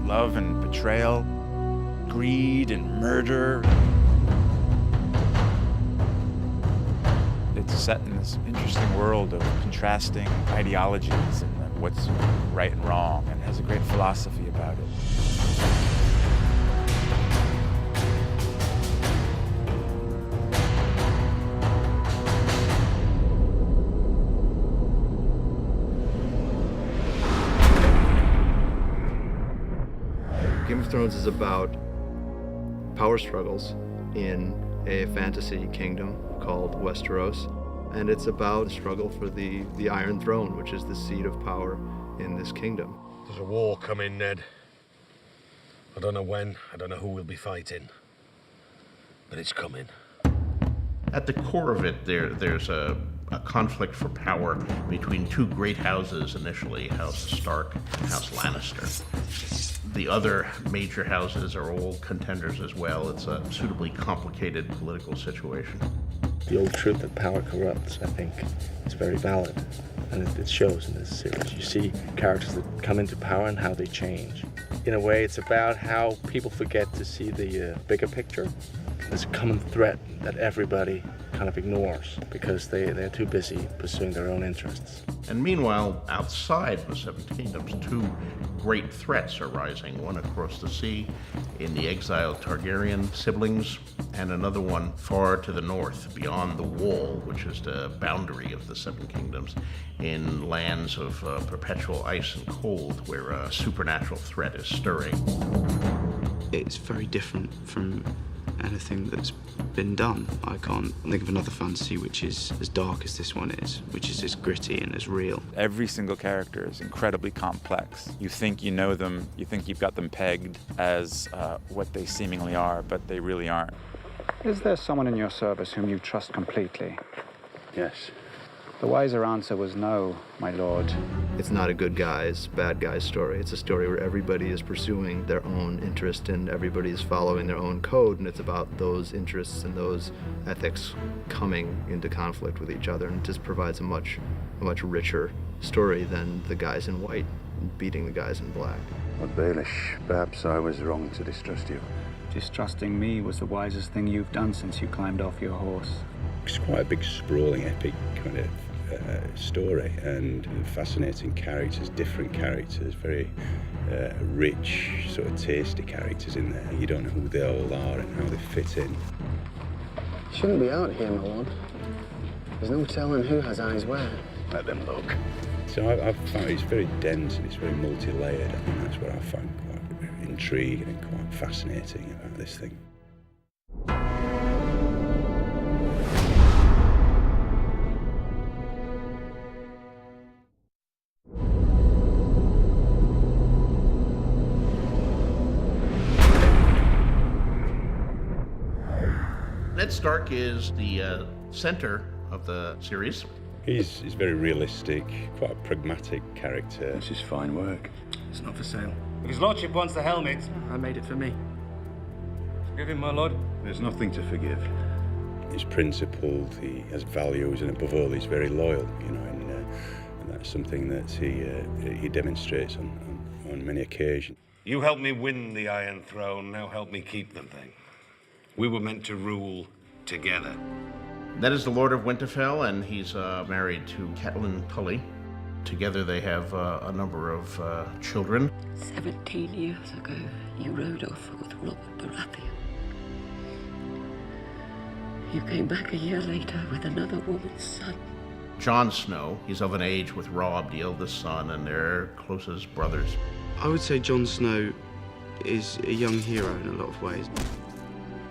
love and betrayal, greed and murder. It's set in this interesting world of contrasting ideologies and what's right and wrong, and has a great philosophy about it. Game of Thrones is about power struggles in a fantasy kingdom called Westeros, and it's about a struggle for the Iron Throne, which is the seat of power in this kingdom. There's a war coming, Ned. I don't know when, I don't know who we'll be fighting, but it's coming. At the core of it, there's a conflict for power between two great houses initially, House Stark and House Lannister. The other major houses are all contenders as well. It's a suitably complicated political situation. The old truth that power corrupts, I think, is very valid, and it shows in this series. You see characters that come into power and how they change. In a way, it's about how people forget to see the bigger picture. There's a common threat that everybody kind of ignores because they're too busy pursuing their own interests. And meanwhile, outside the Seven Kingdoms, two great threats are rising, one across the sea in the exiled Targaryen siblings, and another one far to the north, beyond the Wall, which is the boundary of the Seven Kingdoms, in lands of perpetual ice and cold, where a supernatural threat is stirring. It's very different from anything that's been done. I can't think of another fantasy which is as dark as this one is, which is as gritty and as real. Every single character is incredibly complex. You think you know them, you think you've got them pegged as what they seemingly are, but they really aren't. Is there someone in your service whom you trust completely? Yes. The wiser answer was no, my lord. It's not a good guys, bad guys story. It's a story where everybody is pursuing their own interest and everybody is following their own code, and it's about those interests and those ethics coming into conflict with each other, and it just provides a much richer story than the guys in white beating the guys in black. Lord Baelish, perhaps I was wrong to distrust you. Distrusting me was the wisest thing you've done since you climbed off your horse. It's quite a big, sprawling, epic kind of story, and fascinating characters, different characters, very rich, sort of tasty characters in there. You don't know who they all are and how they fit in. Shouldn't be out here, my lord. There's no telling who has eyes where. Let them look. So I've found it's very dense and it's very multi-layered. I think that's what I found quite intriguing and quite fascinating about this thing. Ned Stark is the center of the series. He's very realistic, quite a pragmatic character. This is fine work. It's not for sale. If his lordship wants the helmet, I made it for me. forgive him, my lord. There's nothing to forgive. He's principled, he has values, and above all, he's very loyal, you know, and that's something that he demonstrates on many occasions. You helped me win the Iron Throne, now help me keep the thing. We were meant to rule together. Ned is the Lord of Winterfell, and he's married to Catelyn Tully. Together they have a number of children. 17 years ago, you rode off with Robert Baratheon. You came back a year later with another woman's son. Jon Snow, he's of an age with Robb, the eldest son, and they're closest brothers. I would say Jon Snow is a young hero in a lot of ways.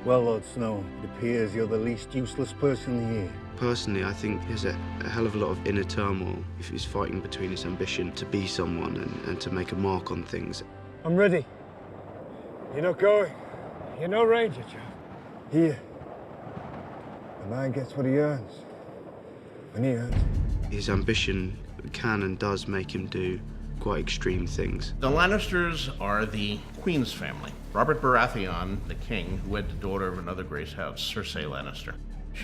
Well, Lord Snow, it appears you're the least useless person here. Personally, I think there's a hell of a lot of inner turmoil if he's fighting between his ambition to be someone and to make a mark on things. I'm ready. You're not going. You're no ranger, chap. Here. A man gets what he earns. When he earns. His ambition can and does make him do quite extreme things. The Lannisters are the Queen's family. Robert Baratheon, the king, who wed the daughter of another great house, Cersei Lannister.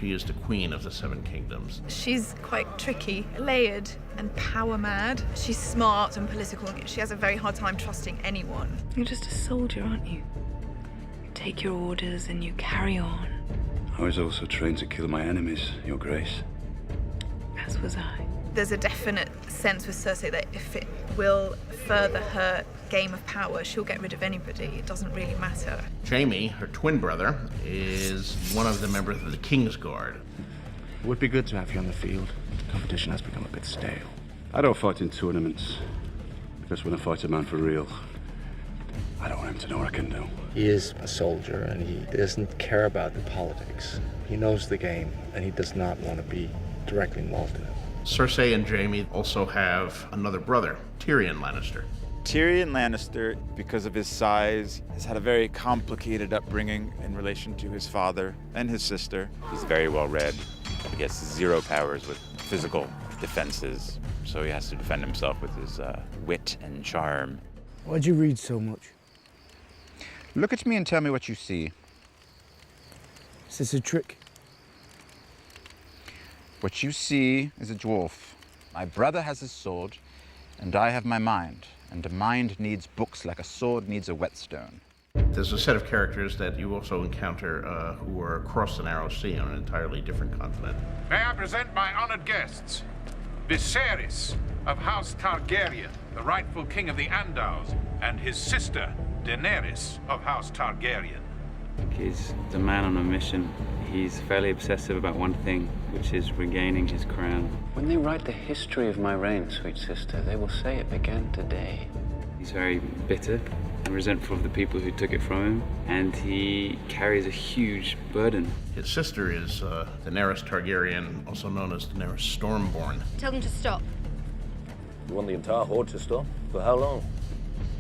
She is the queen of the Seven Kingdoms. She's quite tricky, layered, and power mad. She's smart and political. She has a very hard time trusting anyone. You're just a soldier, aren't you? You take your orders and you carry on. I was also trained to kill my enemies, Your Grace. As was I. There's a definite sense with Cersei that if it will further her game of power, she'll get rid of anybody. It doesn't really matter. Jaime, her twin brother, is one of the members of the King's Guard. It would be good to have you on the field. The competition has become a bit stale. I don't fight in tournaments, because when I fight a man for real, I don't want him to know what I can do. He is a soldier and he doesn't care about the politics. He knows the game and he does not want to be directly involved in it. Cersei and Jaime also have another brother, Tyrion Lannister. Tyrion Lannister, because of his size, has had a very complicated upbringing in relation to his father and his sister. He's very well read. He gets 0 powers with physical defenses, so he has to defend himself with his wit and charm. Why'd you read so much? Look at me and tell me what you see. Is this a trick? What you see is a dwarf. My brother has his sword, and I have my mind. And a mind needs books like a sword needs a whetstone. There's a set of characters that you also encounter who are across the Narrow Sea on an entirely different continent. May I present my honored guests, Viserys of House Targaryen, the rightful king of the Andals, and his sister, Daenerys of House Targaryen. He's a man on a mission. He's fairly obsessive about one thing, which is regaining his crown. When they write the history of my reign, sweet sister, they will say it began today. He's very bitter and resentful of the people who took it from him, and he carries a huge burden. His sister is Daenerys Targaryen, also known as Daenerys Stormborn. Tell them to stop. You want the entire horde to stop? For how long?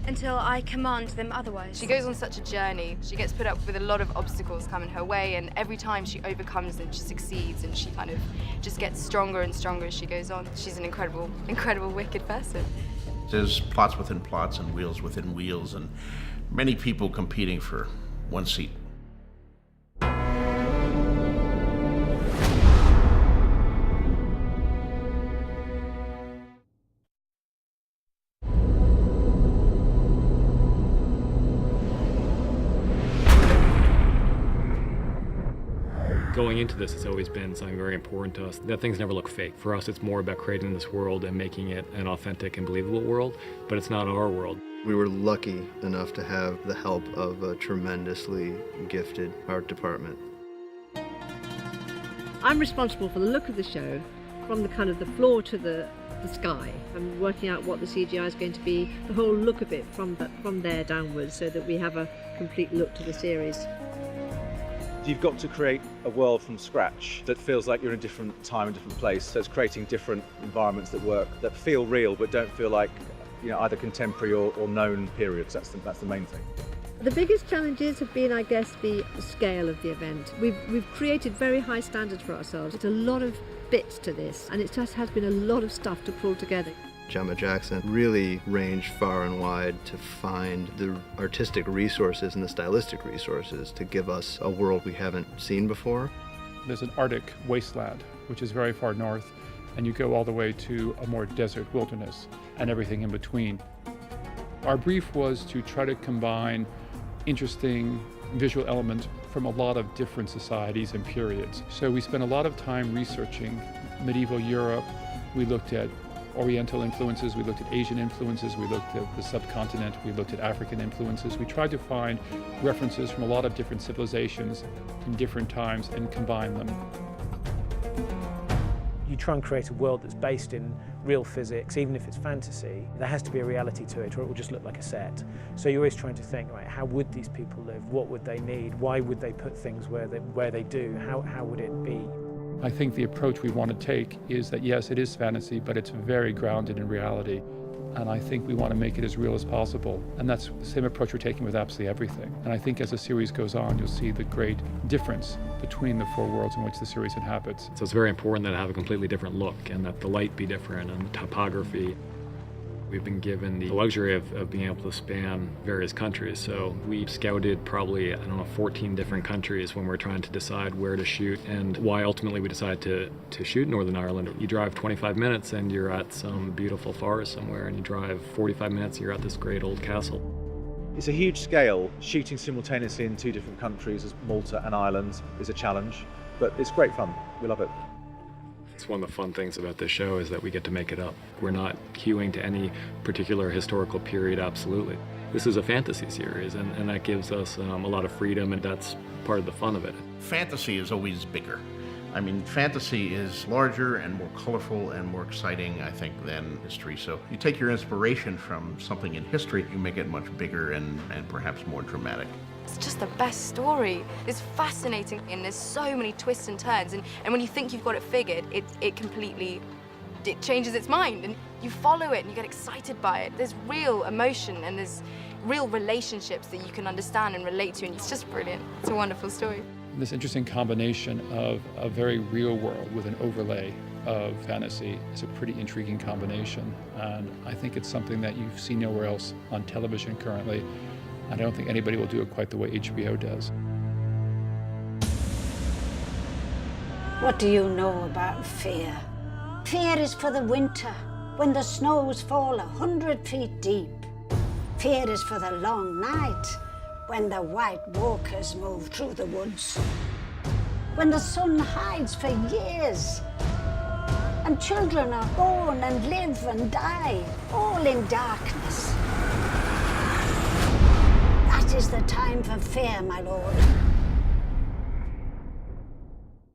Until I command them otherwise. She goes on such a journey. She gets put up with a lot of obstacles coming her way, and every time she overcomes them, she succeeds, and she kind of just gets stronger and stronger as she goes on. She's an incredible, incredible, wicked person. There's plots within plots and wheels within wheels, and many people competing for one seat. Going into this, it's always been something very important to us, that things never look fake. For us, it's more about creating this world and making it an authentic and believable world, but it's not our world. We were lucky enough to have the help of a tremendously gifted art department. I'm responsible for the look of the show, from the kind of the floor to the sky. I'm working out what the CGI is going to be, the whole look of it from there downwards, so that we have a complete look to the series. You've got to create a world from scratch that feels like you're in a different time and different place. So it's creating different environments that work, that feel real but don't feel like, you know, either contemporary or known periods. That's the main thing. The biggest challenges have been, I guess, the scale of the event. We've created very high standards for ourselves. It's a lot of bits to this, and it just has been a lot of stuff to pull together. Gemma Jackson really ranged far and wide to find the artistic resources and the stylistic resources to give us a world we haven't seen before. There's an Arctic wasteland, which is very far north, and you go all the way to a more desert wilderness and everything in between. Our brief was to try to combine interesting visual elements from a lot of different societies and periods. So we spent a lot of time researching medieval Europe. We looked at Oriental influences, we looked at Asian influences, we looked at the subcontinent, we looked at African influences. We tried to find references from a lot of different civilizations in different times and combine them. You try and create a world that's based in real physics, even if it's fantasy. There has to be a reality to it, or it will just look like a set. So you're always trying to think, right, how would these people live? What would they need? Why would they put things where they do? How would it be? I think the approach we want to take is that, yes, it is fantasy, but it's very grounded in reality. And I think we want to make it as real as possible. And that's the same approach we're taking with absolutely everything. And I think as the series goes on, you'll see the great difference between the four worlds in which the series inhabits. So it's very important that it have a completely different look and that the light be different and topography. We've been given the luxury of being able to span various countries. So we scouted probably, 14 different countries when we're trying to decide where to shoot and why ultimately we decided to shoot Northern Ireland. You drive 25 minutes and you're at some beautiful forest somewhere, and you drive 45 minutes and you're at this great old castle. It's a huge scale. Shooting simultaneously in 2 different countries, as Malta and Ireland, is a challenge, but it's great fun. We love it. It's one of the fun things about this show is that we get to make it up. We're not hewing to any particular historical period, absolutely. This is a fantasy series, and that gives us a lot of freedom, and that's part of the fun of it. Fantasy is always bigger. I mean, fantasy is larger and more colorful and more exciting, I think, than history. So you take your inspiration from something in history, you make it much bigger and perhaps more dramatic. It's just the best story. It's fascinating, and there's so many twists and turns, and when you think you've got it figured, it completely changes its mind, and you follow it and you get excited by it. There's real emotion and there's real relationships that you can understand and relate to, and it's just brilliant. It's a wonderful story. This interesting combination of a very real world with an overlay of fantasy is a pretty intriguing combination, and I think it's something that you see nowhere else on television currently. I don't think anybody will do it quite the way HBO does. What do you know about fear? Fear is for the winter, when the snows fall 100 feet deep. Fear is for the long night, when the white walkers move through the woods. When the sun hides for years, and children are born and live and die, all in darkness. That is the time for fear, my lord.